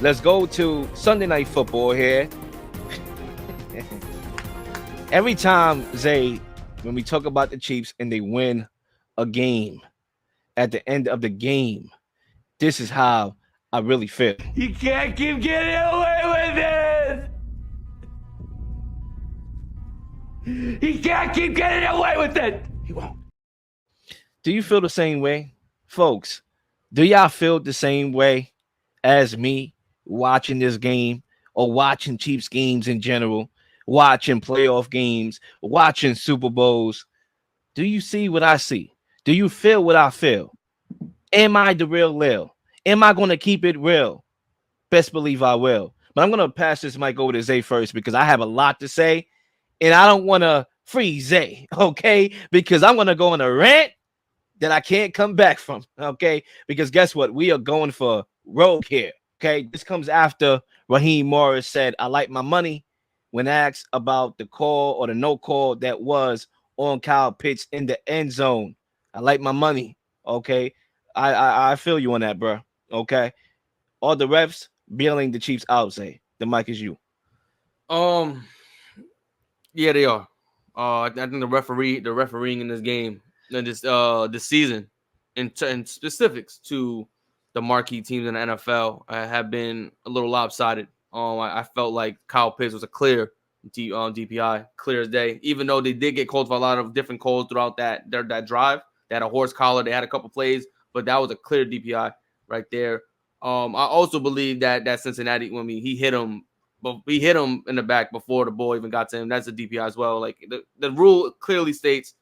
Let's go to Sunday Night Football here. Every time, Zay, when we talk about the Chiefs and they win a game, at the end of the game, this is how I really feel. You can't keep getting away with it! He can't keep getting away with it! He won't. Do you feel the same way? Folks, do y'all feel the same way as me watching this game or watching Chiefs games in general, watching playoff games, watching Super Bowls? Do you see what I see? Do you feel what I feel? Am I the real Lil? Am I going to keep it real? Best believe I will. But I'm going to pass this mic over to Zay first because I have a lot to say and I don't want to freeze Zay, okay? Because I'm going to go on a rant that I can't come back from, okay? Because guess what? We are going for rogue here, okay? This comes after Raheem Morris said, I like my money when asked about the call or the no call that was on Kyle Pitts in the end zone. I like my money, okay? I feel you on that, bro, okay? All the refs bailing the Chiefs out, Zay. The mic is you. Yeah, they are. I think the refereeing in this game and this season, in specifics to the marquee teams in the NFL, have been a little lopsided. I felt like Kyle Pitts was a clear DPI, clear as day. Even though they did get called for a lot of different calls throughout that drive, they had a horse collar, they had a couple plays, but that was a clear DPI right there. I also believe that Cincinnati, when he hit him. But he hit him in the back before the ball even got to him. That's a DPI as well. Like the rule clearly states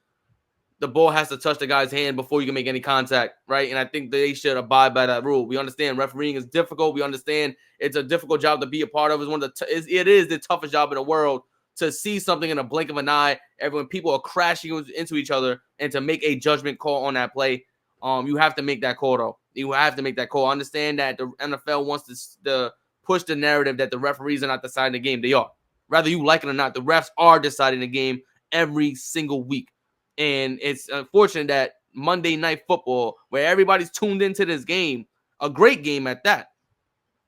the ball has to touch the guy's hand before you can make any contact, right? And I think they should abide by that rule. We understand refereeing is difficult. We understand it's a difficult job to be a part of. It's one of it is the toughest job in the world to see something in a blink of an eye. When people are crashing into each other and to make a judgment call on that play, you have to make that call though. You have to make that call. I understand that the NFL wants to push the narrative that the referees are not deciding the game. They are. Whether you like it or not, the refs are deciding the game every single week. And it's unfortunate that Monday Night Football, where everybody's tuned into this game, a great game at that,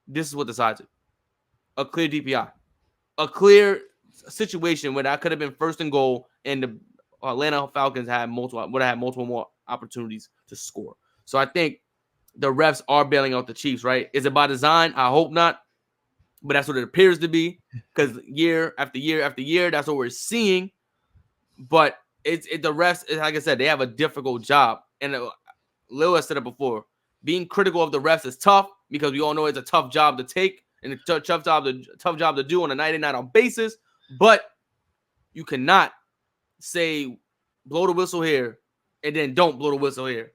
this is what decides it. A clear DPI. A clear situation where that could have been first and goal, and the Atlanta Falcons would have had multiple more opportunities to score. So I think the refs are bailing out the Chiefs, right? Is it by design? I hope not. But that's what it appears to be, because year after year after year, that's what we're seeing. But the refs, like I said, they have a difficult job. And Lil has said it before. Being critical of the refs is tough because we all know it's a tough job to take and a tough job to do on a night in, night out basis. But you cannot say blow the whistle here and then don't blow the whistle here.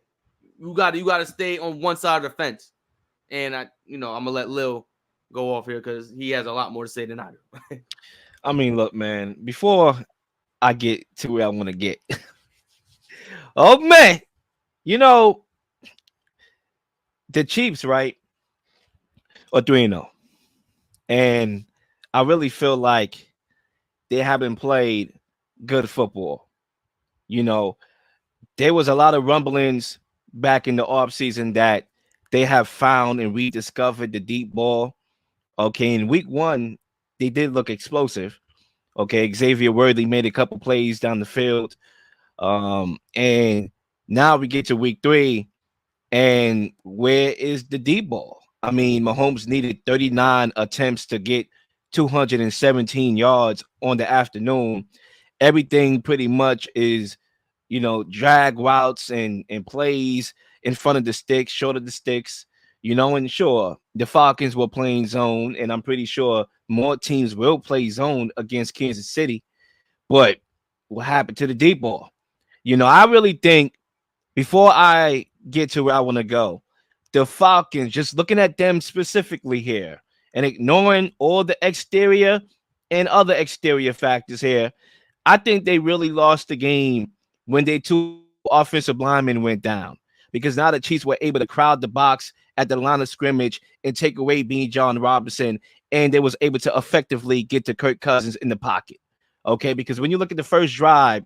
You got to stay on one side of the fence. And I'm gonna let Lil go off here because he has a lot more to say than I do. I mean, look, man, before I get to where I want to get, oh, man, the Chiefs, right, are 3-0. And I really feel like they haven't played good football. There was a lot of rumblings back in the offseason that they have found and rediscovered the deep ball. Okay, in week 1, they did look explosive. Okay, Xavier Worthy made a couple plays down the field. And now we get to week 3, and where is the deep ball? I mean, Mahomes needed 39 attempts to get 217 yards on the afternoon. Everything pretty much is, drag routes and plays in front of the sticks, short of the sticks. And sure, the Falcons were playing zone, and I'm pretty sure more teams will play zone against Kansas City. But what happened to the deep ball? I really think, before I get to where I want to go, the Falcons, just looking at them specifically here and ignoring all the exterior and other exterior factors here, I think they really lost the game when their 2 offensive linemen went down, because now the Chiefs were able to crowd the box at the line of scrimmage and take away John Robinson, and they was able to effectively get to Kirk Cousins in the pocket. Okay, because when you look at the first drive,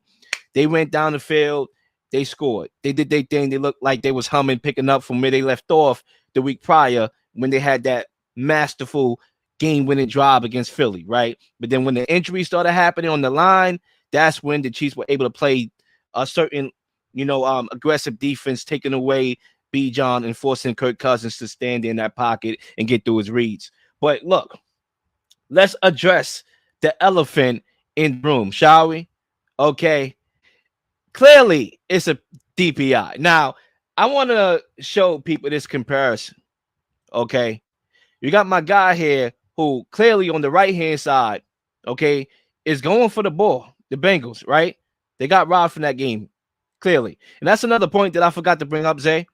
they went down the field, they scored, they did their thing, they looked like they was humming, picking up from where they left off the week prior when they had that masterful game-winning drive against Philly, right? But then when the injuries started happening on the line, that's when the Chiefs were able to play a certain, aggressive defense, taking away B. John and forcing Kirk Cousins to stand in that pocket and get through his reads. But look, let's address the elephant in the room, shall we? Okay. Clearly, it's a DPI. Now, I want to show people this comparison. Okay. You got my guy here who clearly on the right hand side, okay, is going for the ball. The Bengals, right? They got robbed from that game, clearly. And that's another point that I forgot to bring up, Zay,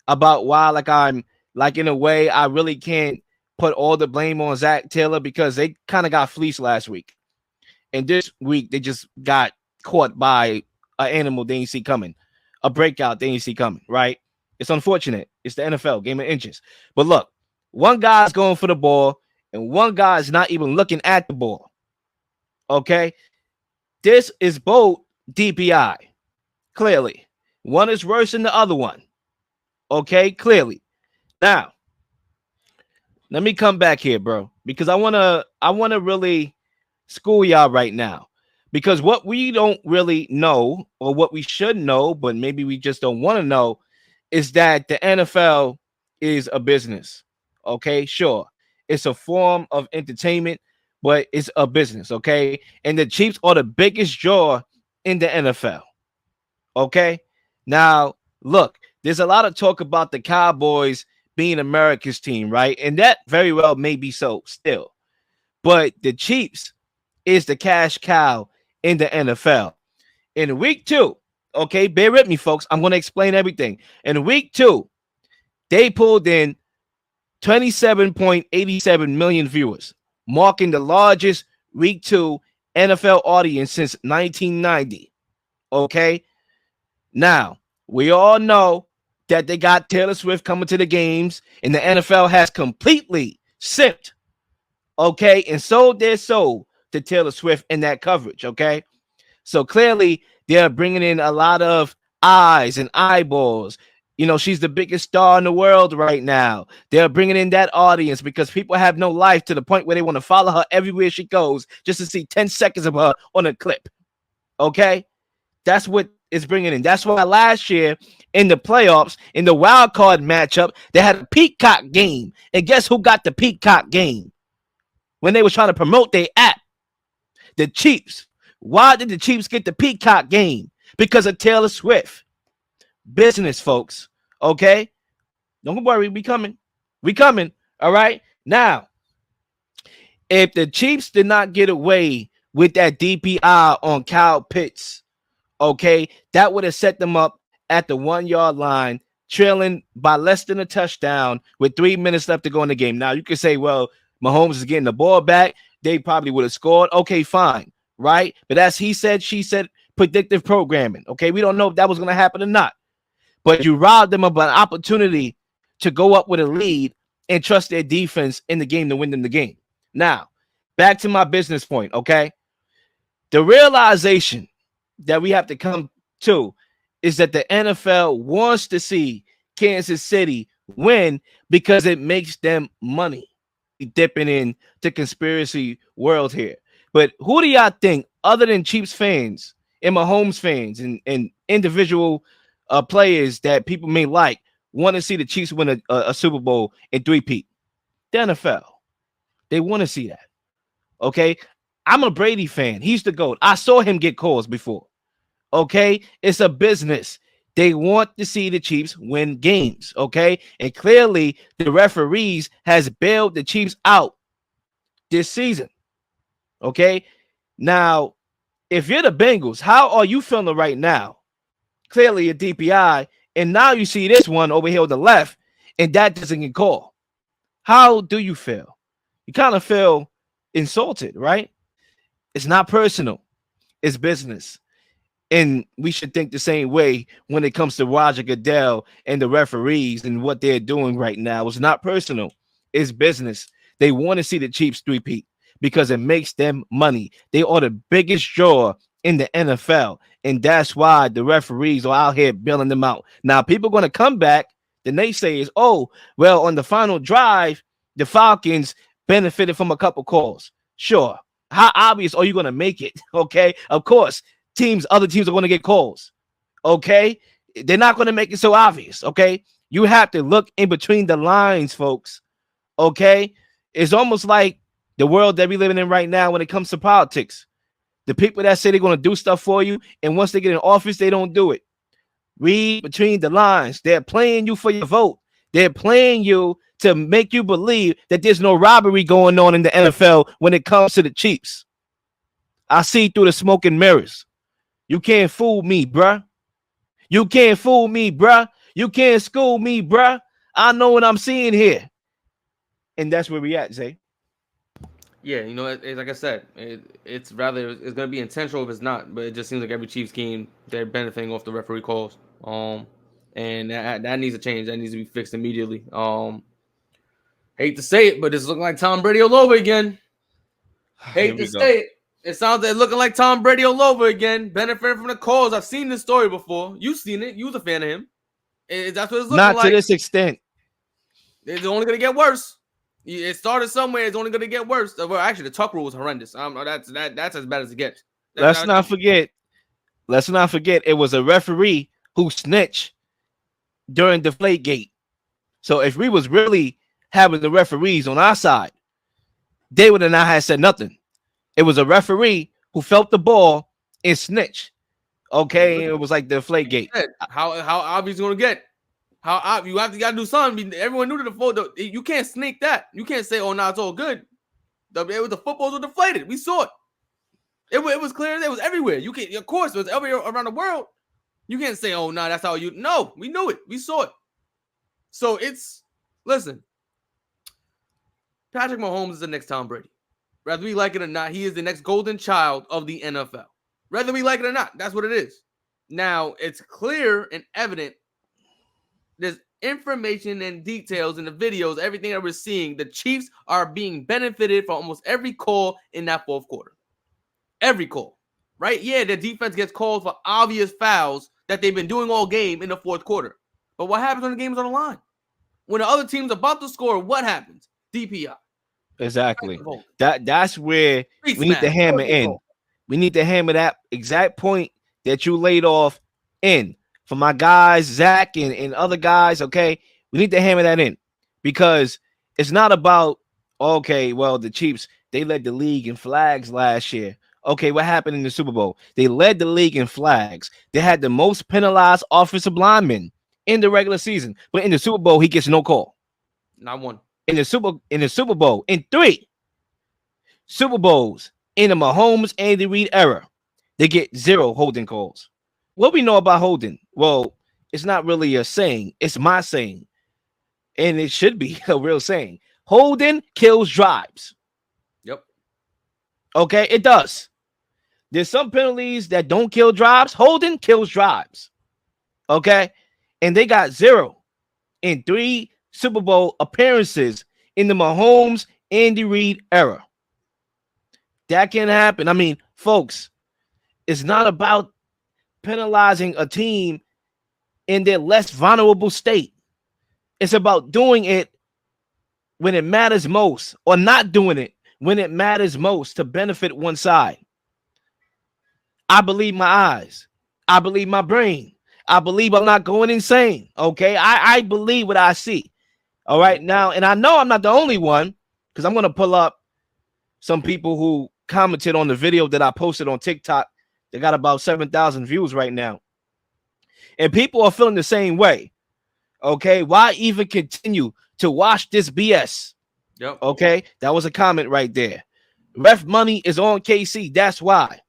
about why, I'm like, in a way, I really can't put all the blame on Zach Taylor because they kind of got fleeced last week. And this week, they just got caught by an animal they didn't see coming, a breakout they didn't see coming, right? It's unfortunate. It's the NFL, game of inches. But look, one guy's going for the ball, and one guy's not even looking at the ball. Okay? This is both DPI, clearly. One is worse than the other one. Okay? Clearly. Now, let me come back here, bro, because I wanna really school y'all right now. Because what we don't really know, or what we should know, but maybe we just don't want to know, is that the NFL is a business. Okay, sure. It's a form of entertainment, but it's a business. Okay. And the Chiefs are the biggest draw in the NFL. Okay. Now, look, there's a lot of talk about the Cowboys being America's team, right? And that very well may be so still. But the Chiefs is the cash cow in the NFL. In week 2, okay, bear with me, folks. I'm going to explain everything. In week 2, they pulled in 27.87 million viewers, marking the largest week 2 NFL audience since 1990. Okay. Now, we all know that they got Taylor Swift coming to the games, and the NFL has completely simped, okay, and sold their soul to Taylor Swift in that coverage, okay? So clearly, they're bringing in a lot of eyes and eyeballs. She's the biggest star in the world right now. They're bringing in that audience because people have no life to the point where they want to follow her everywhere she goes just to see 10 seconds of her on a clip, okay? That's what it's bringing in. That's why last year in the playoffs, in the wild card matchup, they had a Peacock game. And guess who got the Peacock game? When they were trying to promote their app, the Chiefs. Why did the Chiefs get the Peacock game? Because of Taylor Swift. Business, folks. Okay? Don't worry. We coming. We coming. All right? Now, if the Chiefs did not get away with that DPI on Kyle Pitts, okay, that would have set them up at the 1-yard line, trailing by less than a touchdown with 3 minutes left to go in the game. Now, you could say, well, Mahomes is getting the ball back. They probably would have scored. Okay, fine, right? But as he said, she said, predictive programming. Okay, we don't know if that was going to happen or not. But you robbed them of an opportunity to go up with a lead and trust their defense in the game to win them the game. Now, back to my business point, okay? The realization that we have to come to is that the NFL wants to see Kansas City win because it makes them money. Dipping in the conspiracy world here. But who do y'all think, other than Chiefs fans and Mahomes fans and individual players that people may like, want to see the Chiefs win a Super Bowl and three-peat? The NFL. They want to see that. Okay? I'm a Brady fan. He's the GOAT. I saw him get calls before. Okay? It's a business. They want to see the Chiefs win games, okay? And clearly, the referees has bailed the Chiefs out this season, okay? Now, if you're the Bengals, how are you feeling right now? Clearly, a DPI, and now you see this one over here on the left, and that doesn't get called. How do you feel? You kind of feel insulted, right? It's not personal. It's business. And we should think the same way when it comes to Roger Goodell and the referees and what they're doing right now. It's not personal. It's business. They want to see the Chiefs three-peat because it makes them money. They are the biggest draw in the NFL. And that's why the referees are out here bailing them out. Now, people are going to come back. The naysayers, oh, well, on the final drive, the Falcons benefited from a couple calls. Sure. How obvious are you going to make it? Okay. Of course, other teams are going to get calls. Okay. They're not going to make it so obvious. Okay. You have to look in between the lines, folks. Okay. It's almost like the world that we're living in right now when it comes to politics. The people that say they're going to do stuff for you, and once they get in office, they don't do it. Read between the lines. They're playing you for your vote. They're playing you to make you believe that there's no robbery going on in the NFL when it comes to the Chiefs. I see through the smoke and mirrors. You can't fool me, bruh. You can't fool me, bruh. You can't school me, bruh. I know what I'm seeing here. And that's where we at, Zay. Yeah, like I said, it's going to be intentional if it's not, but it just seems like every Chiefs game they're benefiting off the referee calls. And that needs to change. That needs to be fixed immediately. Hate to say it, but it's looking like Tom Brady all over again. Hate to say it. It sounds like looking like Tom Brady all over again, benefiting from the calls. I've seen this story before. You've seen it. You was a fan of him. That's what it's looking like. Not to this extent. It's only going to get worse. It started somewhere. It's only going to get worse. Well, actually, the tuck rule was horrendous. That's as bad as it gets. Let's not forget. It was a referee who snitched during Deflategate. So if we was really having the referees on our side, they would have not had said nothing. It was a referee who felt the ball and snitched. Okay, it was like the Deflategate. How obvious you going to get? You got to do something. Everyone knew the photo. You can't sneak that. You can't say, "Oh, no, it's all good." The footballs were deflated. We saw it. It was clear. It was everywhere. You can, of course, it was everywhere around the world. You can't say, "Oh, no, that's how you." No, we knew it. We saw it. So listen. Patrick Mahomes is the next Tom Brady. Whether we like it or not, he is the next golden child of the NFL. Whether we like it or not, that's what it is. Now, it's clear and evident. There's information and details in the videos, everything that we're seeing. The Chiefs are being benefited from almost every call in that fourth quarter. Every call, right? Yeah, the defense gets called for obvious fouls that they've been doing all game in the fourth quarter. But what happens when the game's on the line? When the other team's about to score, what happens? DPI. Exactly. That's where we need to hammer in. We need to hammer that exact point that you laid off in. For my guys, Zach and other guys, okay, we need to hammer that in because it's not about, okay, well, the Chiefs, they led the league in flags last year. Okay, what happened in the Super Bowl? They led the league in flags. They had the most penalized offensive linemen in the regular season, but in the Super Bowl, he gets no call. Not one. In the Super Bowl, in 3 Super Bowls in the Mahomes Andy Reid era, they get 0 holding calls. What we know about holding? Well, it's not really a saying. It's my saying. And it should be a real saying. Holding kills drives. Yep. Okay, it does. There's some penalties that don't kill drives. Holding kills drives. Okay? And they got 0 in 3 Super Bowl appearances in the Mahomes Andy Reid era. That can happen. I mean, folks, it's not about penalizing a team in their less vulnerable state. It's about doing it when it matters most or not doing it when it matters most to benefit one side. I believe my eyes. I believe my brain. I believe I'm not going insane. Okay. I believe what I see. All right. Now, and I know I'm not the only one because I'm going to pull up some people who commented on the video that I posted on TikTok. They got about 7,000 views right now. And people are feeling the same way. Okay. Why even continue to watch this BS? Yep. Okay. That was a comment right there. Ref money is on KC. That's why.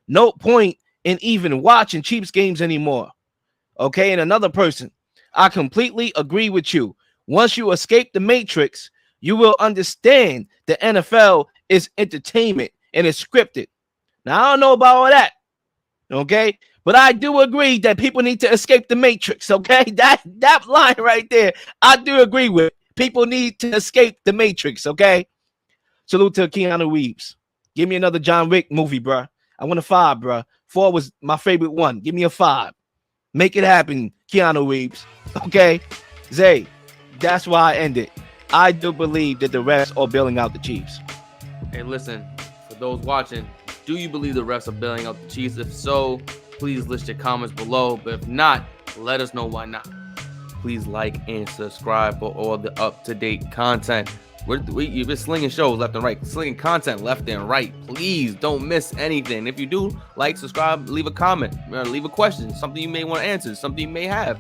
No point in even watching Chiefs games anymore. Okay. And another person, I completely agree with you. Once you escape the matrix, you will understand the NFL is entertainment and it's scripted. Now, I don't know about all that. Okay, but I do agree that people need to escape the matrix. Okay, that line right there, I do agree with. People need to escape the matrix. Okay, salute to Keanu Reeves. Give me another John Wick movie, bro. I want a 5, bro. 4 was my favorite one. Give me a 5. Make it happen, Keanu Reeves. Okay, Zay. That's why I ended. I do believe that the refs are bailing out the Chiefs. Hey, listen, for those watching, do you believe the refs are bailing out the Chiefs? If so, please list your comments below. But if not, let us know why not. Please like and subscribe for all the up-to-date content. You've been slinging shows left and right, slinging content left and right. Please don't miss anything. If you do, like, subscribe, leave a comment, leave a question, something you may want to answer, something you may have.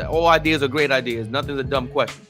All ideas are great ideas. Nothing's a dumb question.